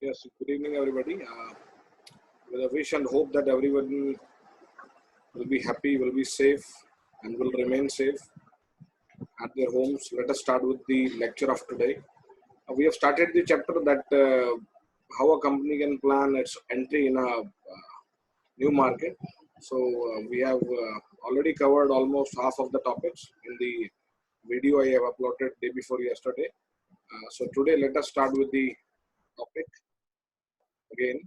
Yes, good evening, everybody. With a wish and hope that everyone will be happy, will be safe, and will remain safe at their homes. Let us start with the lecture of today. We have started the chapter that how a company can plan its entry in a new market. So we have already covered almost half of the topics in the video I have uploaded day before yesterday. So today, let us start with the topic again.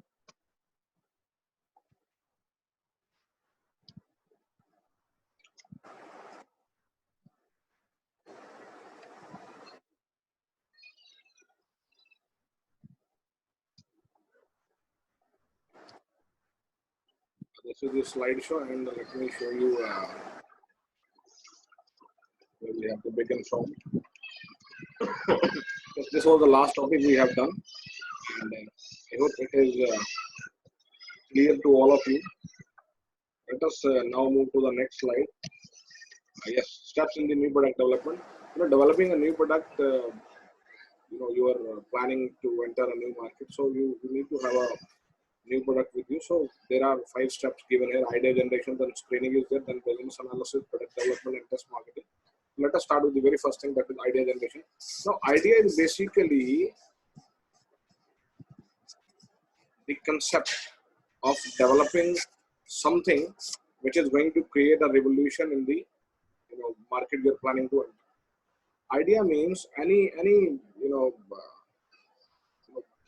This is the slideshow, and let me show you where we have to begin from. Yes, this was the last topic we have done, and I hope it is clear to all of you. Let us now move to the next slide. Yes, steps in the new product development. Developing a new product. You are planning to enter a new market, so you need to have a new product with you. So there are 5 steps given here: idea generation, then screening is there, then business analysis, product development, and test marketing. Let us start with the very first thing, that is idea generation. Now, idea is basically the concept of developing something which is going to create a revolution in the market you're planning to enter. Idea means any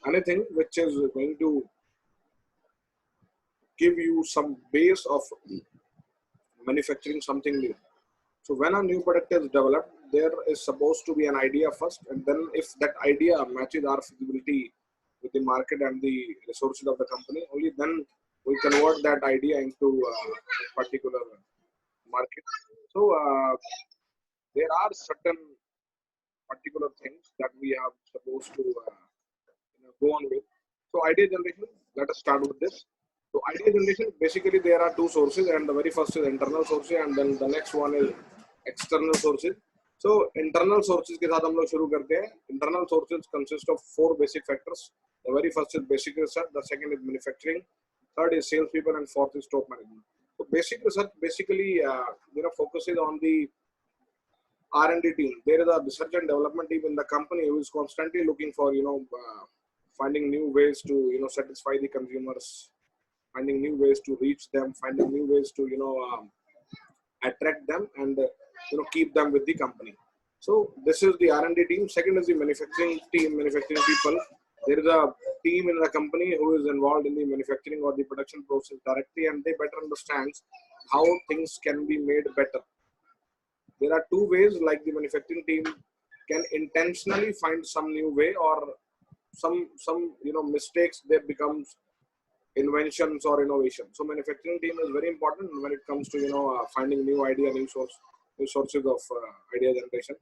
anything which is going to give you some base of manufacturing something new. So when a new product is developed, there is supposed to be an idea first, and then if that idea matches our feasibility with the market and the resources of the company, only then we convert that idea into a particular market. So there are certain particular things that we are supposed to go on with. So idea generation, let us start with this. So idea generation, basically there are 2 sources, and the very first is internal sources, and then the next one is external sources. So internal sources के साथ हम लोग शुरू करते हैं. Internal sources consist of 4 basic factors. The very first is basic research, the second is manufacturing, third is salespeople, and fourth is top management. So basic research basically focuses on the R&D team. There is a research and development team in the company who is constantly looking for finding new ways to satisfy the consumers, finding new ways to reach them, finding new ways to attract them, and keep them with the company. So this is the R&D team. Second is the manufacturing team, manufacturing people. There is a team in the company who is involved in the manufacturing or the production process directly, and they better understand how things can be made better. There are 2 ways, like the manufacturing team can intentionally find some new way, or some mistakes that becomes inventions or innovation. So manufacturing team is very important when it comes to finding new idea, new sources of idea generation.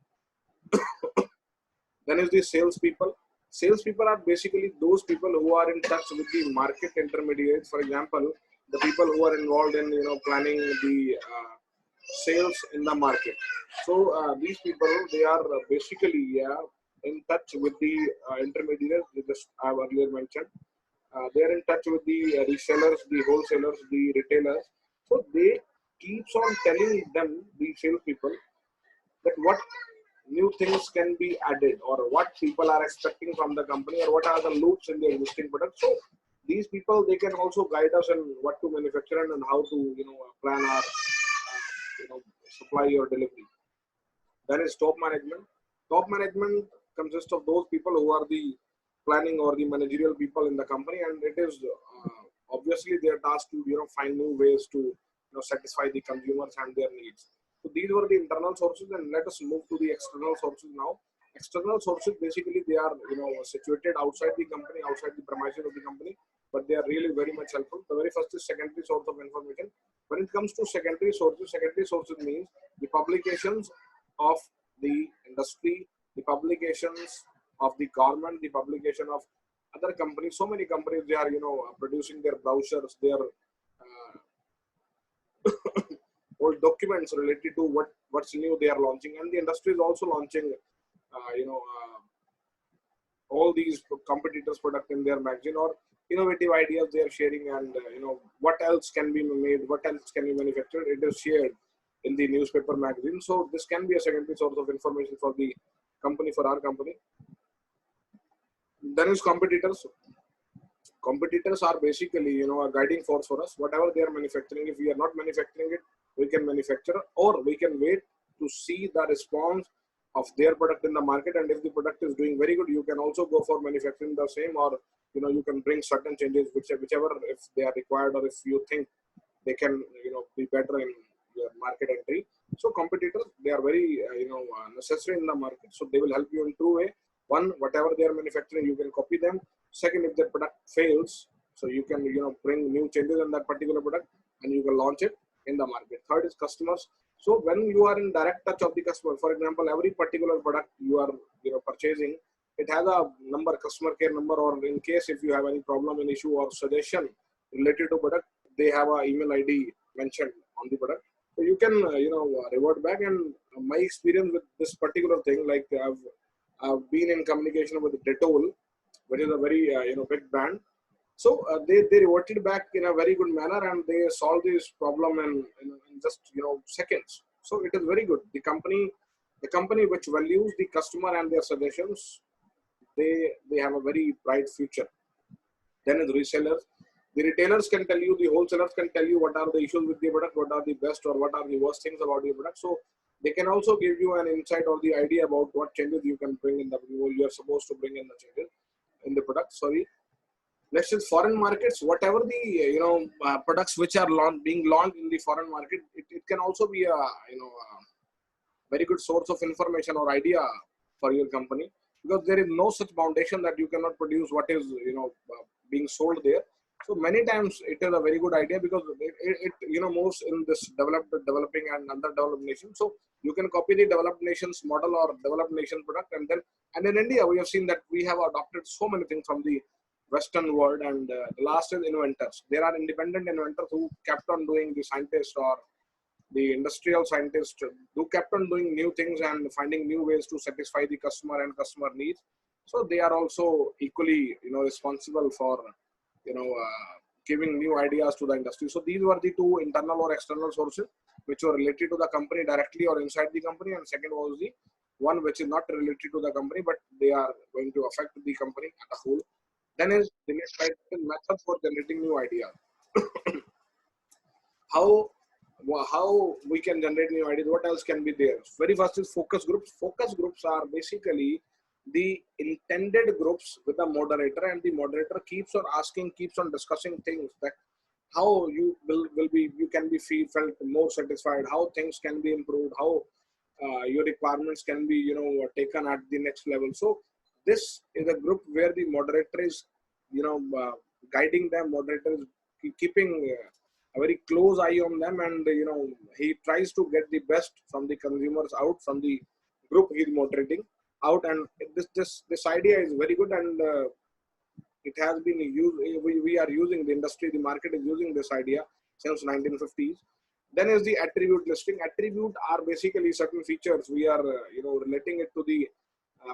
Then is the salespeople. Salespeople are basically those people who are in touch with the market intermediates. For example, the people who are involved in planning the sales in the market. So these people, they are basically in touch with the intermediaries, just I have earlier mentioned. They are in touch with the resellers, the wholesalers, the retailers. So they keeps on telling them, the salespeople, that what new things can be added, or what people are expecting from the company, or what are the loops in the existing product. So these people, they can also guide us in what to manufacture and how to plan our supply or delivery. Then is top management. Top management consists of those people who are the planning or the managerial people in the company, and it is obviously their task to find new ways to satisfy the consumers and their needs. So these were the internal sources, and let us move to the external sources now. External sources, basically they are situated outside the company, outside the premises of the company, but they are really very much helpful. The very first is secondary source of information. When it comes to secondary sources means the publications of the industry, the publications of the government, the publication of other companies. So many companies, they are producing their brochures, their old documents related to what's new they are launching, and the industry is also launching all these competitors' product in their magazine, or innovative ideas they are sharing, and what else can be made, what else can be manufactured. It is shared in the newspaper magazine. So this can be a secondary source of information for the company, for our company. Then is competitors. Competitors are basically a guiding force for us. Whatever they are manufacturing, if we are not manufacturing it, we can manufacture, or we can wait to see the response of their product in the market. And if the product is doing very good, you can also go for manufacturing the same, or you can bring certain changes whichever, if they are required, or if you think they can be better in your market entry. So competitors, they are very necessary in the market. So they will help you in two way. One, whatever they are manufacturing, you can copy them. Second, if their product fails, so you can bring new changes in that particular product, and you can launch it in the market. Third is customers. So when you are in direct touch of the customer, for example, every particular product you are purchasing, it has a number, customer care number, or in case if you have any problem, an issue, or suggestion related to product, they have a email ID mentioned on the product. So you can revert back. And my experience with this particular thing, like I've been in communication with Dettol, which is a very big brand. So they reverted back in a very good manner, and they solved this problem in just seconds. So it is very good. The company which values the customer and their suggestions, they have a very bright future. Then is resellers. The retailers can tell you, the wholesalers can tell you what are the issues with the product, what are the best or what are the worst things about your product. So they can also give you an insight or the idea about what changes you can bring in the, you are supposed to bring in the changes in the product. Sorry. Next is foreign markets. Whatever the products which are being launched in the foreign market, it can also be a very good source of information or idea for your company, because there is no such foundation that you cannot produce what is being sold there. So many times it is a very good idea, because it moves in this developing and underdeveloped nation. So you can copy the developed nations model or developed nation product, and in India we have seen that we have adopted so many things from the Western world. And the last is inventors. There are independent inventors who kept on doing, the scientists or the industrial scientists who kept on doing new things and finding new ways to satisfy the customer and customer needs. So they are also equally responsible for giving new ideas to the industry. So these were the two internal or external sources which were related to the company directly or inside the company, and second was the one which is not related to the company but they are going to affect the company as a whole. Then is the next slide, method for generating new ideas. How we can generate new ideas, what else can be there? Very first is focus groups. Focus groups are basically the intended groups with a moderator, and the moderator keeps on asking, keeps on discussing things that how you you can be felt more satisfied, how things can be improved, how your requirements can be taken at the next level. So this is a group where the moderator is guiding them. Moderator is keeping a very close eye on them, and he tries to get the best from the consumers out, from the group he is moderating out. And this idea is very good, and it has been used. We are using, the industry, the market is using this idea since 1950s. Then is the attribute listing. Attribute are basically certain features we are relating it to the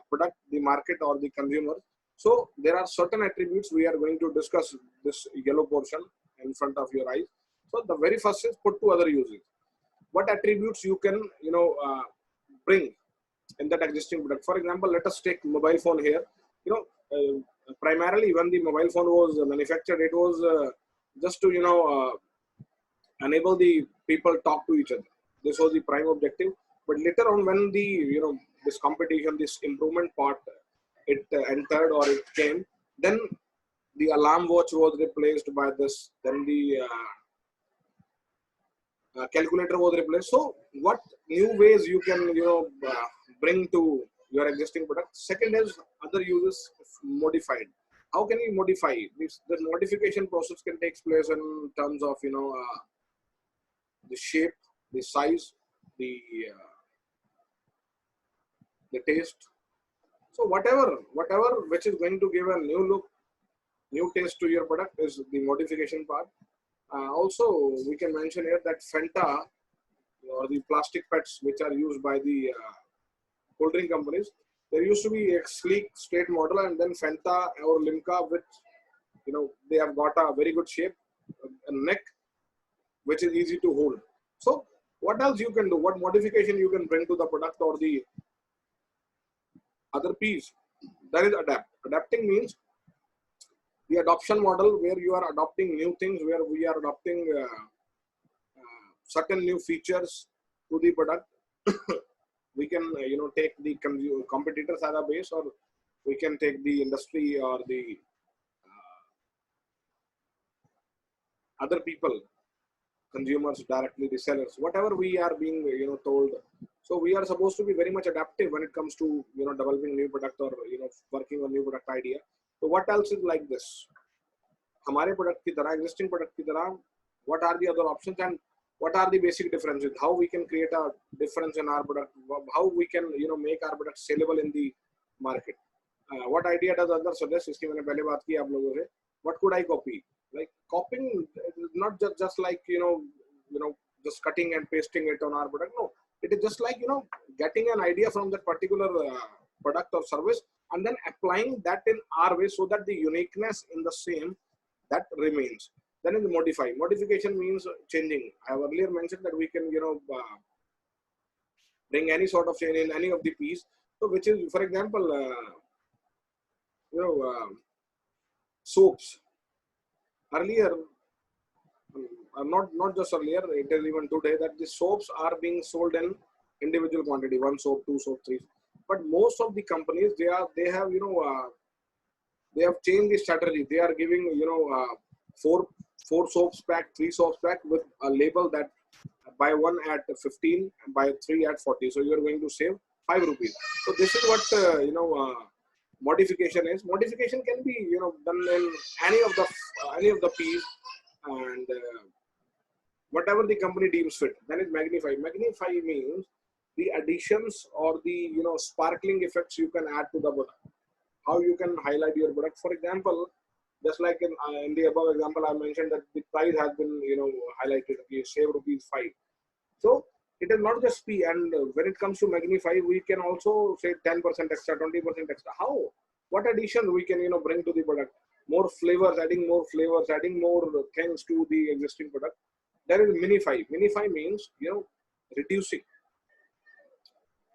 product, the market, or the consumer. So there are certain attributes we are going to discuss this yellow portion in front of your eyes. So the very first is put to other uses. What attributes you can bring in that existing product? For example, let us take mobile phone here. Primarily when the mobile phone was manufactured, it was just to enable the people talk to each other. This was the prime objective. But later on, when the this competition, this improvement part, it entered or it came, then the alarm watch was replaced by this. Then the calculator was replaced. So what new ways you can bring to your existing product? Second is other uses modified. How can you modify this? The modification process can take place in terms of the shape, the size, the taste. So whatever which is going to give a new look, new taste to your product is the modification part. Also, we can mention here that Fanta, or the plastic pets which are used by the cold drink companies, There used to be a sleek straight model, and then Fanta or Limca, which they have got a very good shape, a neck, which is easy to hold. So what else you can do? What modification you can bring to the product or the other piece? That is adapt. Adapting means the adoption model, where you are adopting new things, where we are adopting certain new features to the product. We can take the competitors as a base, or we can take the industry or the other people, consumers directly, the sellers, whatever we are being told. So we are supposed to be very much adaptive when it comes to developing new product or working on new product idea. So what else is like this? हमारे product की तरह, existing product की तरह, what are the other options and what are the basic differences? How we can create a difference in our product? How we can make our product sellable in the market? What idea does others suggest? इसकी मैंने पहले बात की आप लोगों से. What could I copy? Like copying is not just like just cutting and pasting it on our product. No, it is just like getting an idea from that particular product or service and then applying that in our way, so that the uniqueness in the same that remains. Then is modify. Modification means changing. I have earlier mentioned that we can bring any sort of change in any of the piece. So which is, for example, soaps. Earlier, not just earlier, it is even today that the soaps are being sold in individual quantity, 1 soap, 2 soap, 3. But most of the companies, they have they have changed the strategy. They are giving four soaps pack, 3 soaps pack with a label that buy 1 at 15, buy 3 at 40. So you are going to save 5 rupees. So this is what modification is. Modification can be done in any of the piece, and whatever the company deems fit. Then it magnify. Magnify means the additions or the sparkling effects you can add to the product. How you can highlight your product. For example, just like in the above example, I mentioned that the price has been highlighted. Okay, save rupees 5. So it is not just P. And when it comes to magnify, we can also say 10% extra, 20% extra. How? What addition we can bring to the product? More flavors, adding more things to the existing product. There is minify. Minify means reducing.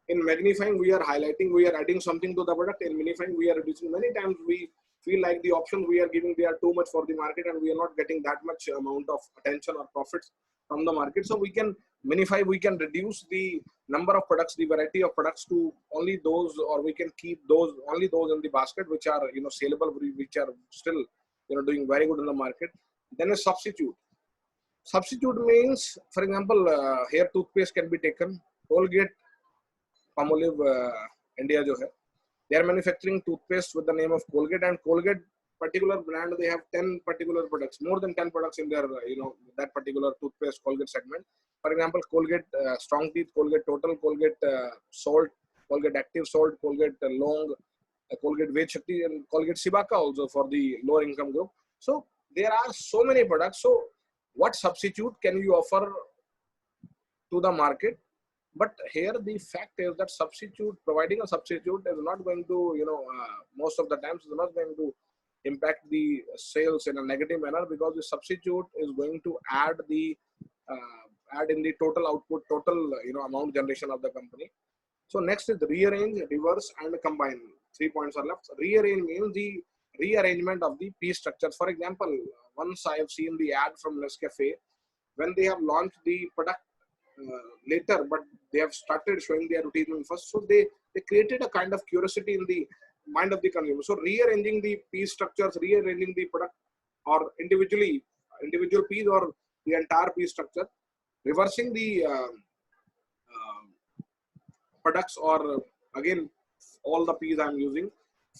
In magnifying, we are highlighting, we are adding something to the product. In minifying, we are reducing. Many times we feel like the options we are giving, they are too much for the market, and we are not getting that much amount of attention or profits from the market. So we can minify, we can reduce the number of products, the variety of products to only those, or we can keep only those in the basket which are saleable, which are still doing very good in the market. Then a substitute. Substitute means, for example, hair toothpaste can be taken. Colgate Palmolive India जो है, they are manufacturing toothpaste with the name of Colgate, and Colgate particular brand, they have 10 particular products, more than 10 products in their that particular toothpaste Colgate segment. For example, Colgate Strong Teeth, Colgate Total, Colgate Salt, Colgate Active Salt, Colgate Long, Colgate Ved Shakti, and Colgate Sibaka also for the lower income group. So there are so many products. So what substitute can you offer to the market? But here the fact is that providing a substitute is not going to, most of the times is not going to impact the sales in a negative manner, because the substitute is going to add in the total output, total amount generation of the company. So next is rearrange, reverse, and combine. 3 points are left. Rearrange means the rearrangement of the piece structures. For example, once I have seen the ad from Nescafe when they have launched the product later, but they have started showing their advertisement first. So they created a kind of curiosity in the mind of the consumer. So rearranging the piece structures, rearranging the product, or individual piece or the entire piece structure, reversing the products, or again all the piece I'm using.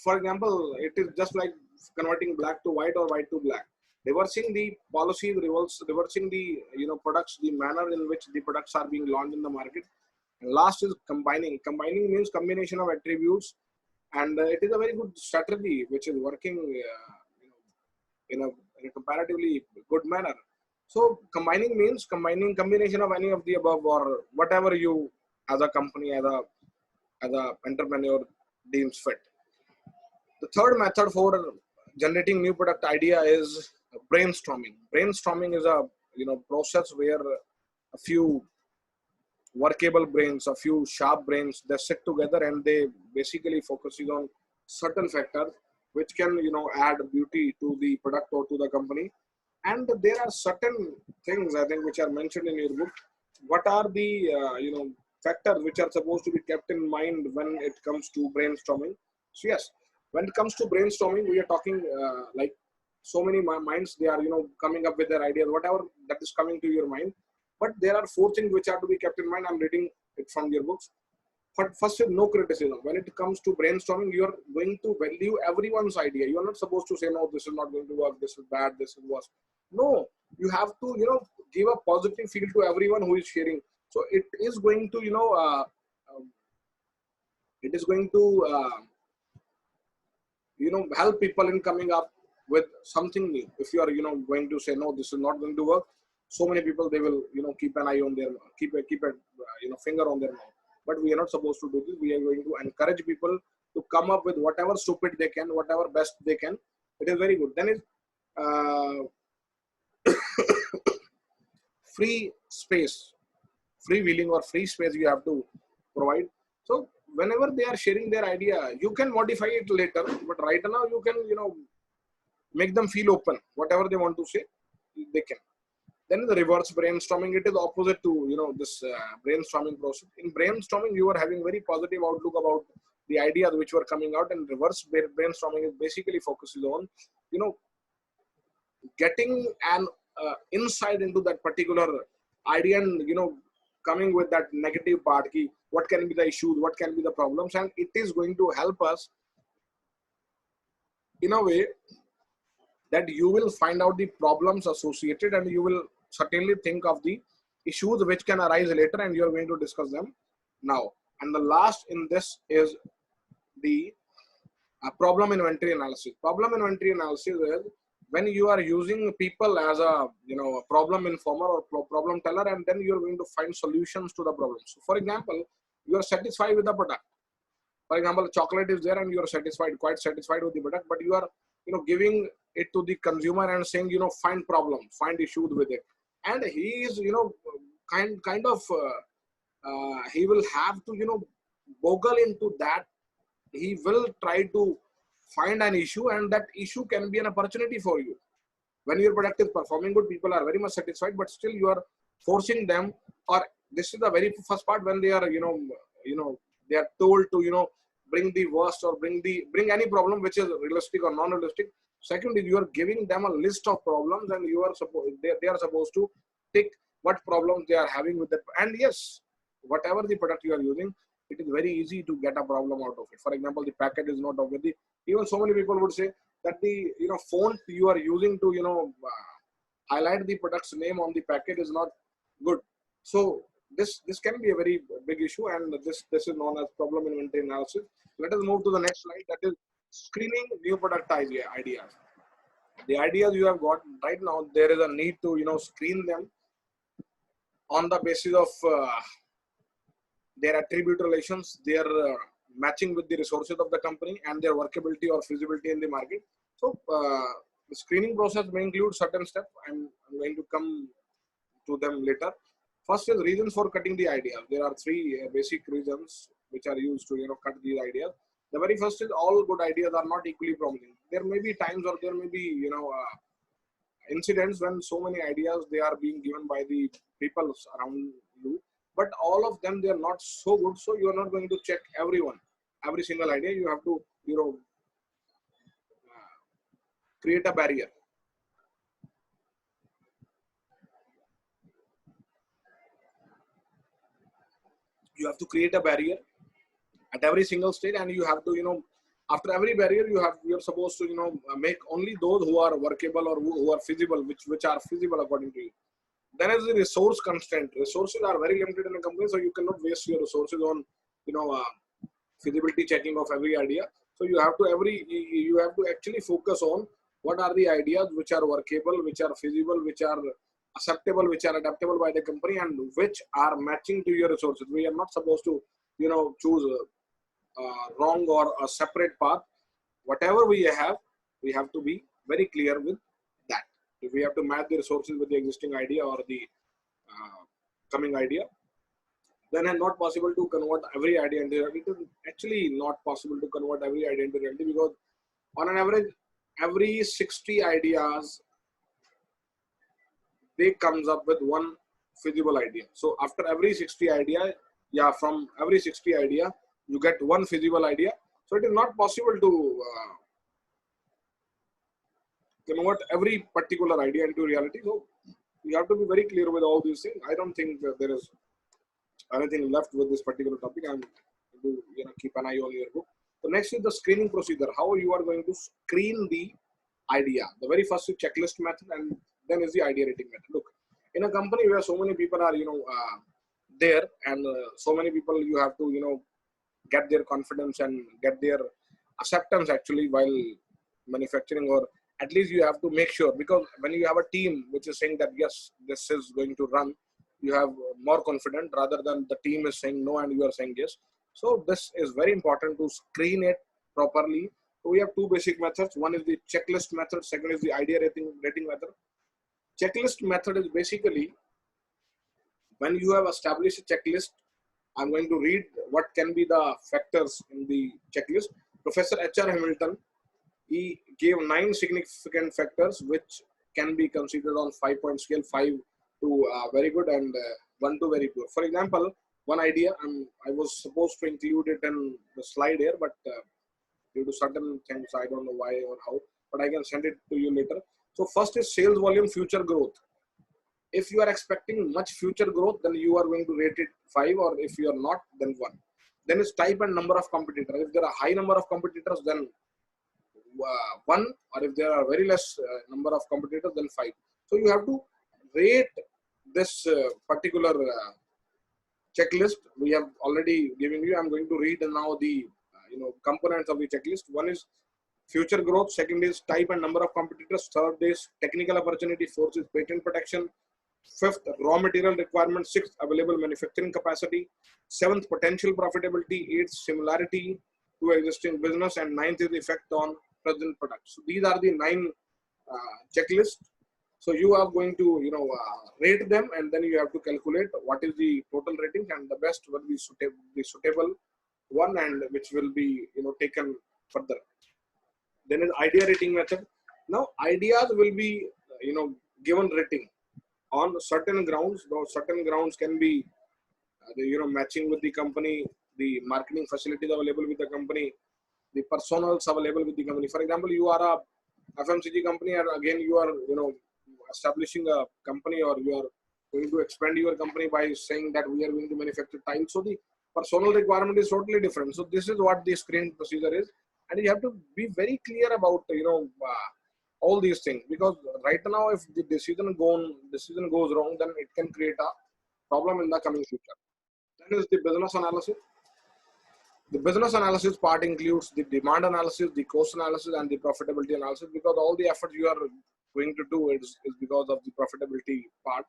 For example, it is just like converting black to white or white to black. Reversing the policies, reversing the products, the manner in which the products are being launched in the market. And last is combining. Combining means combination of attributes, and it is a very good strategy which is working in a comparatively good manner. So combining means combination of any of the above, or whatever you as a company, as a entrepreneur deems fit. The third method for generating new product idea is brainstorming. Brainstorming is a process where a few workable brains, a few sharp brains, they sit together and they basically focusing on certain factors which can add beauty to the product or to the company. And there are certain things I think which are mentioned in your book. What are the factors which are supposed to be kept in mind when it comes to brainstorming? So yes, when it comes to brainstorming, we are talking like so many minds, they are coming up with their ideas, whatever that is coming to your mind. But there are four things which are to be kept in mind. I'm reading it from your books. But first is no criticism. When it comes to brainstorming, you are going to value everyone's idea. You are not supposed to say, no, this is not going to work, this is bad, this is worse. No, you have to, give a positive feel to everyone who is sharing. So it is going to, it is going to, help people in coming up with something new. If you are, going to say, no, this is not going to work, so many people, they will, keep an eye on their, keep a finger on their mouth. But we are not supposed to do this. We are going to encourage people to come up with whatever stupid they can, whatever best they can. It is very good. Then is free space, freewheeling or free space you have to provide. So whenever they are sharing their idea, you can modify it later, but right now you can, make them feel open. Whatever they want to say, they can. Then the reverse brainstorming, it is opposite to this brainstorming process. In brainstorming, you are having very positive outlook about the ideas which were coming out, and reverse brainstorming is basically focuses on getting an insight into that particular idea, and coming with that negative part, what can be the issues, what can be the problems, and it is going to help us in a way that you will find out the problems associated, and you will certainly think of the issues which can arise later, and you are going to discuss them now. And the last in this is the problem inventory analysis. Problem inventory analysis is when you are using people as a a problem informer or problem teller, and then you are going to find solutions to the problems. So for example, you are satisfied with the product. For example, chocolate is there and you are satisfied, quite satisfied with the product, but you are giving it to the consumer and saying find problems, find issues with it, and he is kind of he will have to boggle into that. He will try to find an issue, and that issue can be an opportunity for you. When your product is performing good, people are very much satisfied, but still you are forcing them, or this is the very first part, when they are they are told to bring the worst or bring any problem which is realistic or non-realistic. Second is you are giving them a list of problems, and you are they are supposed to pick what problems they are having with that. And yes, whatever the product you are using, it is very easy to get a problem out of it. For example, the packet is not of the, even so many people would say that the font you are using to highlight the product's name on the packet is not good. So this can be a very big issue, and this is known as problem inventory analysis. Let us move to the next slide, that is screening new product ideas. The ideas you have got right now, there is a need to screen them on the basis of their attribute relations, their matching with the resources of the company, and their workability or feasibility in the market. So the screening process may include certain steps. I'm going to come to them later. First is reasons for cutting the idea. There are three basic reasons which are used to cut these ideas. The very first is all good ideas are not equally promising. There may be times, or there may be incidents when so many ideas they are being given by the people around you, but all of them, they are not so good. So you are not going to check every single idea. You have to create a barrier. You have to create a barrier at every single stage, and you have to after every barrier you're supposed to make only those who are workable or who are feasible, which are feasible according to you. Then is the resource constraint. Resources are very limited in a company, so you cannot waste your resources on feasibility checking of every idea. So you have to actually focus on what are the ideas which are workable, which are feasible, which are acceptable, which are adaptable by the company, and which are matching to your resources. We are not supposed to choose wrong or a separate path. Whatever we have to be very clear with that. If we have to match the resources with the existing idea or the coming idea, then it's not possible to convert every idea into reality. It is actually not possible to convert every idea into reality, because on an average, every 60 ideas, they comes up with one feasible idea. So after every 60 idea, from every 60 idea, you get one feasible idea. So it is not possible to convert every particular idea into reality. So you have to be very clear with all these things. I don't think that there is anything left with this particular topic. I'm going to keep an eye on your book. So next is the screening procedure. How you are going to screen the idea. The very first is checklist method, and then is the idea rating method. Look, in a company where so many people are there, and so many people, you have to get their confidence and get their acceptance actually while manufacturing, or at least you have to make sure, because when you have a team which is saying that yes, this is going to run, you have more confident rather than the team is saying no and you are saying yes. So this is very important to screen it properly. So we have two basic methods. One is the checklist method. Second is the idea rating method. Checklist method is basically when you have established a checklist. I'm going to read what can be the factors in the checklist. Professor H.R. Hamilton, he gave 9 significant factors which can be considered on 5-point scale, 5 to very good and 1 to very poor. For example, one idea, I was supposed to include it in the slide here, but due to certain things, I don't know why or how, but I can send it to you later. So first is sales volume future growth. If you are expecting much future growth, then you are going to rate it 5, or if you are not, then 1. Then is type and number of competitors. If there are high number of competitors, then 1, or if there are very less number of competitors, then 5. So you have to rate this particular checklist. We have already given you. I'm going to read now the components of the checklist. One is future growth. Second is type and number of competitors. Third is technical opportunity. Fourth is patent protection. Fifth, raw material requirement. Sixth, available manufacturing capacity. Seventh, potential profitability. Eighth, similarity to existing business. And ninth is the effect on present products. So these are the 9 checklists. So you are going to rate them, and then you have to calculate what is the total rating, and the best will be the suitable one, and which will be taken further. Then is idea rating method. Now ideas will be given rating on certain grounds. Those certain grounds can be matching with the company, the marketing facilities available with the company, the personals available with the company. For example, you are a FMCG company, and again you are establishing a company, or you are going to expand your company by saying that we are going to manufacture tiles. So the personal requirement is totally different. So this is what the screen procedure is, and you have to be very clear about all these things, because right now if the decision goes wrong, then it can create a problem in the coming future. Then is the business analysis. The business analysis part includes the demand analysis, the cost analysis, and the profitability analysis, because all the effort you are going to do is because of the profitability part.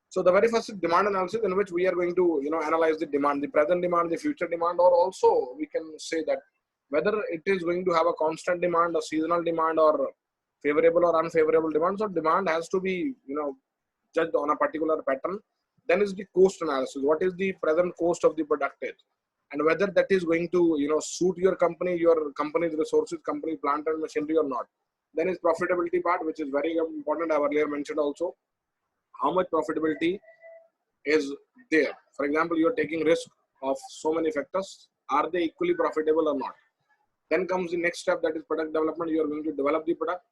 So the very first is demand analysis, in which we are going to analyze the demand, the present demand, the future demand, or also we can say that whether it is going to have a constant demand, a seasonal demand, or favorable or unfavorable demand. So demand has to be judged on a particular pattern. Then is the cost analysis. What is the present cost of the product is, and whether that is going to suit your company's resources, company plant and machinery or not. Then is profitability part, which is very important. I have earlier mentioned also how much profitability is there. For example, you are taking risk of so many factors. Are they equally profitable or not? Then comes the next step, that is product development. You are going to develop the product,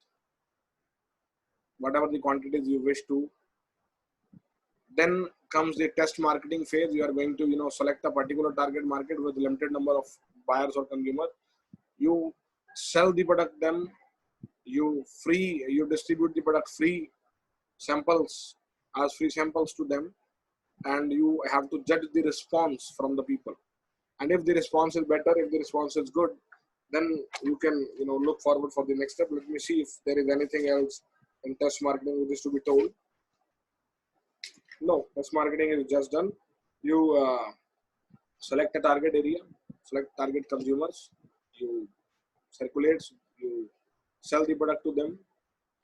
whatever the quantities you wish to. Then comes the test marketing phase. You are going to select a particular target market with limited number of buyers or consumers. You sell the product, then you distribute the product free samples to them, and you have to judge the response from the people. And if the response is better, if the response is good, then you can look forward for the next step. Let me see if there is anything else in test marketing which is to be told. No, test marketing is just done. You select a target area, select target consumers, you circulate, you sell the product to them,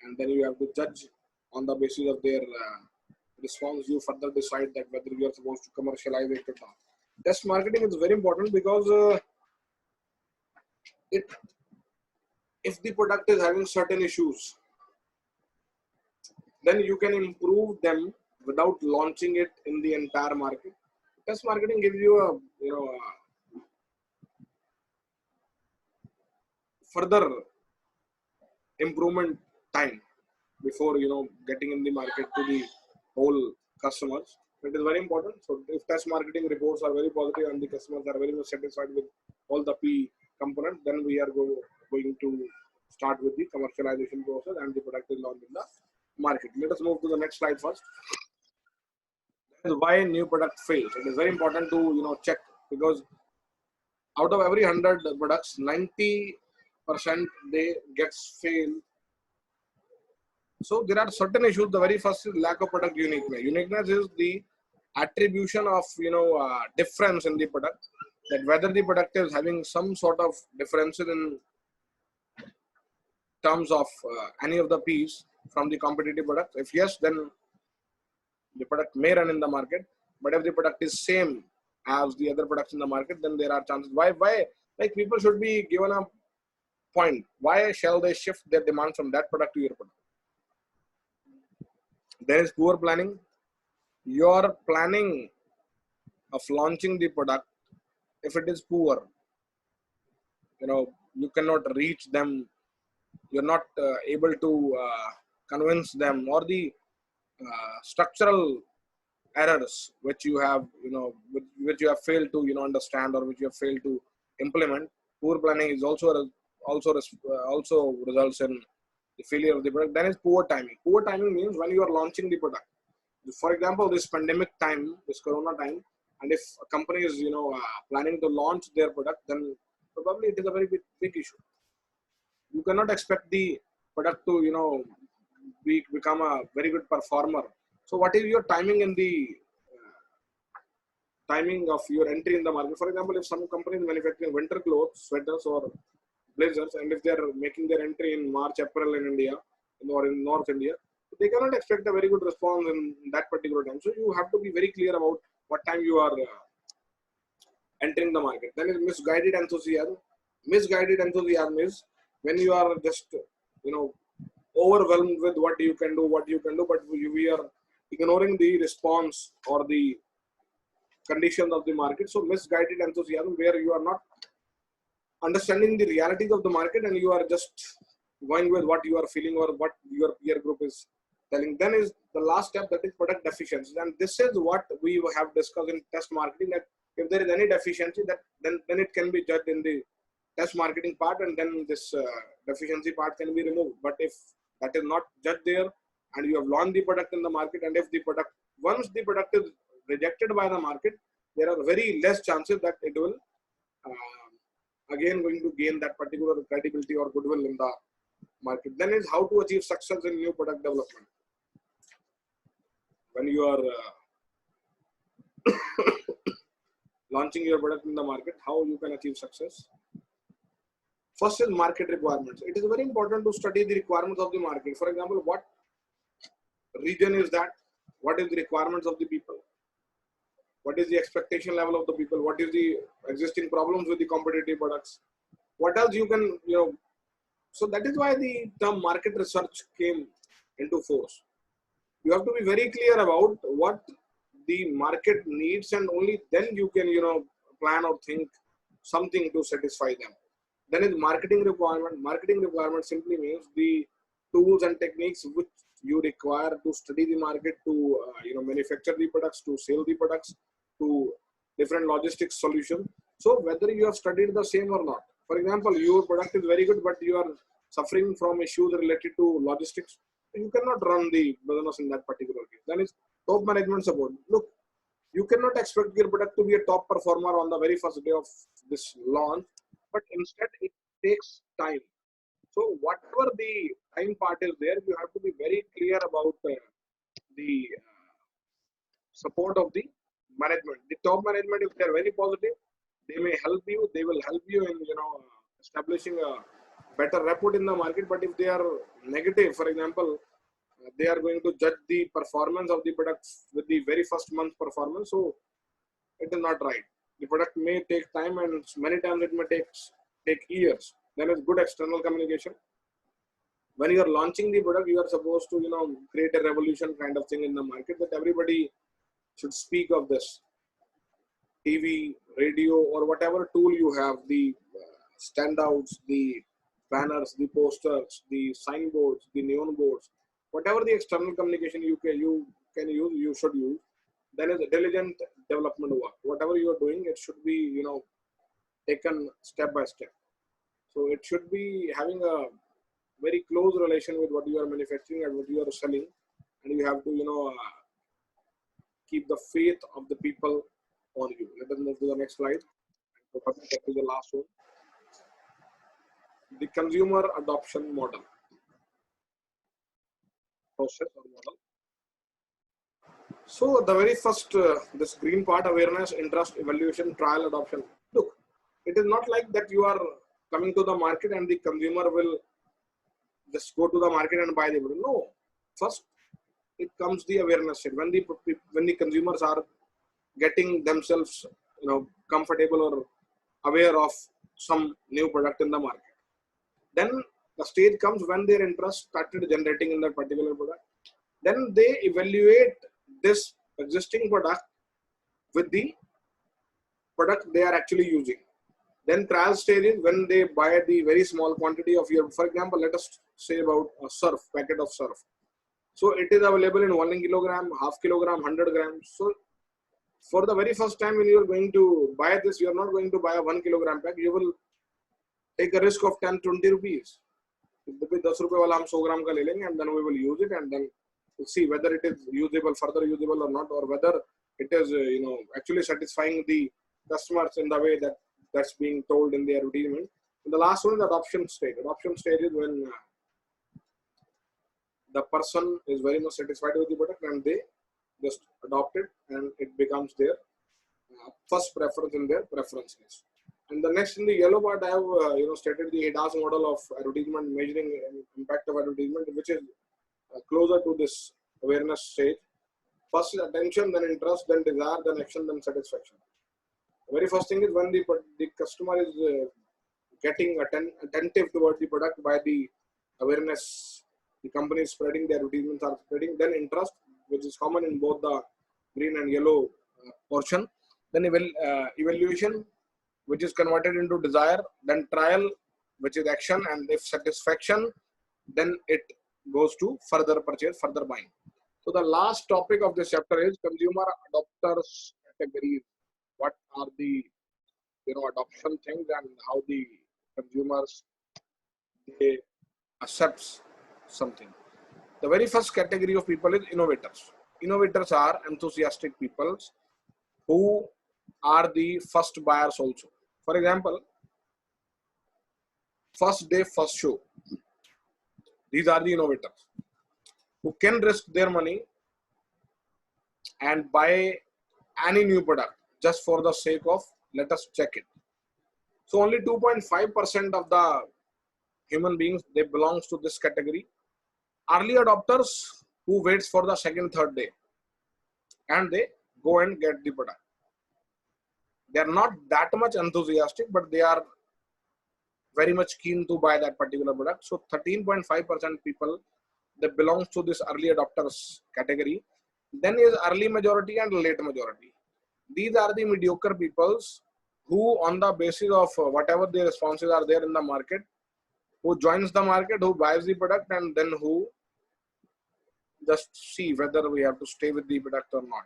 and then you have to judge on the basis of their response. You further decide that whether you are supposed to commercialize it or not. Test marketing is very important because it if the product is having certain issues, then you can improve them without launching it in the entire market. Test marketing gives you a further improvement time before getting in the market to the whole customers. It is very important. So if test marketing reports are very positive and the customers are very much satisfied with all the P components, then we are going to start with the commercialization process and the product is launched in the market. Let us move to the next slide first. That is why new product fails. It is very important to check, because out of every 100 products, 90% they gets failed. So there are certain issues. The very first is lack of product uniqueness. Uniqueness is the attribution of difference in the product, that whether the product is having some sort of differences in terms of any of the P's from the competitive product. If yes, then the product may run in the market. But if the product is same as the other products in the market, then there are chances. Why like people should be given a point. Why shall they shift their demand from that product to your product? There is poor planning. Your planning of launching the product, if it is poor, you cannot reach them. You're not able to convince them, or the structural errors which you have, which you have failed to, understand, or which you have failed to implement. Poor planning is also results in the failure of the product. Then is poor timing. Poor timing means when you are launching the product. For example, this pandemic time, this Corona time, and if a company is planning to launch their product, then probably it is a very big issue. You cannot expect the product to become a very good performer. So what is your timing in the timing of your entry in the market? For example, if some company is manufacturing winter clothes, sweaters or blazers, and if they are making their entry in March, April in India or in North India, they cannot expect a very good response in that particular time. So you have to be very clear about what time you are entering the market. Then is misguided enthusiasm. Misguided enthusiasm is when you are just overwhelmed with what you can do, but we are ignoring the response or the conditions of the market. So misguided enthusiasm, where you are not understanding the realities of the market and you are just going with what you are feeling or what your peer group is telling. Then is the last step, that is product deficiency. And this is what we have discussed in test marketing, that if there is any deficiency, that then it can be judged in the test marketing part, and then this deficiency part can be removed. But if that is not judged there and you have launched the product in the market, and if the product, once the product is rejected by the market, there are very less chances that it will again going to gain that particular credibility or goodwill in the market. Then is how to achieve success in new product development. When you are launching your product in the market, how you can achieve success? First is market requirements. It is very important to study the requirements of the market. For example, what region is that? What is the requirements of the people? What is the expectation level of the people? What is the existing problems with the competitive products? What else you can, so that is why the term market research came into force. You have to be very clear about what the market needs, and only then you can, plan or think something to satisfy them. Then is marketing requirement. Marketing requirement simply means the tools and techniques which you require to study the market, to manufacture the products, to sell the products, to different logistics solutions. So whether you have studied the same or not. For example, your product is very good, but you are suffering from issues related to logistics, you cannot run the business in that particular case. Then is top management support. Look, you cannot expect your product to be a top performer on the very first day of this launch, but instead it takes time. So whatever the time part is there, you have to be very clear about the support of the management. The top management, if they are very positive, They may help you. They will help you in establishing a better rapport in the market. But if they are negative, for example, they are going to judge the performance of the product with the very first month performance. So it is not right. The product may take time, and many times it may take years. Then it's good external communication. When you are launching the product, you are supposed to create a revolution kind of thing in the market, that everybody should speak of this. TV, radio, or whatever tool you have, the standouts, the banners, the posters, the signboards, the neon boards, whatever the external communication you can use, you should use. Then is diligent development work. Whatever you are doing, it should be taken step by step. So it should be having a very close relation with what you are manufacturing and what you are selling, and you have to keep the faith of the people on you. Let us move to the next slide. So coming back to the last one, the consumer adoption model process or model. So the very first, this green part, awareness, interest, evaluation, trial, adoption. Look, it is not like that you are coming to the market and the consumer will just go to the market and buy the product. No, first it comes the awareness state. When the consumers are getting themselves comfortable or aware of some new product in the market, then the stage comes when their interest started generating in that particular product. Then they evaluate this existing product with the product they are actually using. Then trial stage is when they buy the very small quantity of your, for example, let us say about a surf, packet of surf. So it is available in 1 kilogram, half kilogram, 100 grams. So for the very first time when you are going to buy this, you are not going to buy a 1 kilogram pack. You will take a risk of 10-20 rupees. ₹10 वाला हम 100 ग्राम का ले लेंगे, and then we will use it, and then we'll see whether it is usable, further usable or not, or whether it is actually satisfying the customers in the way that's being told in the advertisement. And the last one is the adoption stage. Adoption stage is when the person is very much satisfied with the product and they just adopt it, and it becomes their first preference in their preference list. And the next, in the yellow part, I have stated the ADAS model of advertisement, measuring impact of advertisement, which is closer to this awareness stage. First is attention, then interest, then desire, then action, then satisfaction. The very first thing is when the customer is getting attentive toward the product by the awareness, the company is spreading, the advertisements are spreading. Then interest, which is common in both the green and yellow portion. Then evaluation, which is converted into desire. Then trial, which is action, and if satisfaction, then it goes to further purchase, further buying. So the last topic of this chapter is consumer adopters categories. What are the adoption things and how the consumers they accept something. The very first category of people is innovators. Innovators are enthusiastic people who are the first buyers also. For example, first day, first show. These are the innovators who can risk their money and buy any new product just for the sake of let us check it. So only 2.5% of the human beings, they belongs to this category. Early adopters who waits for the second, third day and they go and get the product. They are not that much enthusiastic, but they are very much keen to buy that particular product. So 13.5% people that belongs to this early adopters category. Then is early majority and late majority. These are the mediocre peoples who, on the basis of whatever their responses are there in the market, who joins the market, who buys the product, and then who just see whether we have to stay with the product or not.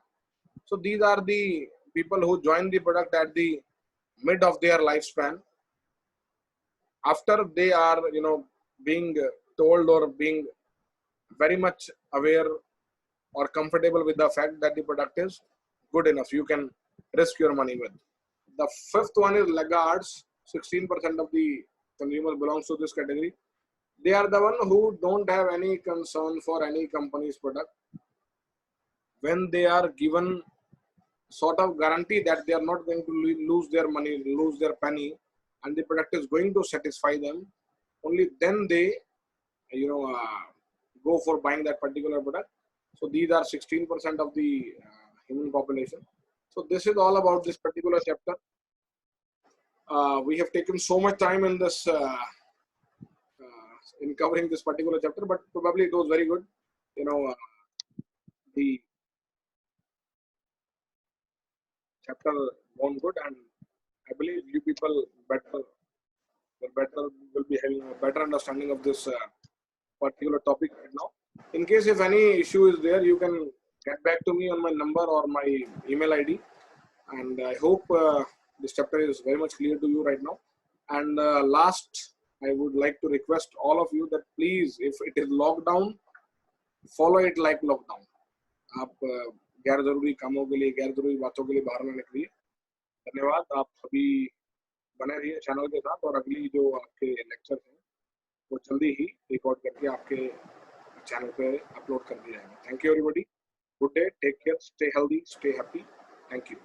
So these are the people who join the product at the mid of their lifespan. After they are, being told or being very much aware or comfortable with the fact that the product is good enough, you can risk your money with. The fifth one is laggards. 16% of the consumers belongs to this category. They are the one who don't have any concern for any company's product. When they are given sort of guarantee that they are not going to lose their money, lose their penny, and the product is going to satisfy them, only then they, go for buying that particular product. So these are 16% of the human population. So this is all about this particular chapter. We have taken so much time in this in covering this particular chapter, but probably it was very good. The chapter gone good, and I believe you people will be having a better understanding of this particular topic right now. In case if any issue is there, you can get back to me on my number or my email ID, and I hope this chapter is very much clear to you right now. And last, I would like to request all of you that please, if it is lockdown, follow it like lockdown. आप गैर जरूरी कामों के लिए, गैर जरूरी बातों के लिए बाहर ना निकलिए। धन्यवाद। आप सभी बने रहिए चैनल के साथ, और अगली जो आपके लेक्चर हैं वो जल्दी ही रिकॉर्ड करके आपके चैनल पे अपलोड कर दिया जाएगा। Thank you everybody. Good day, take care, stay healthy, stay happy. Thank you.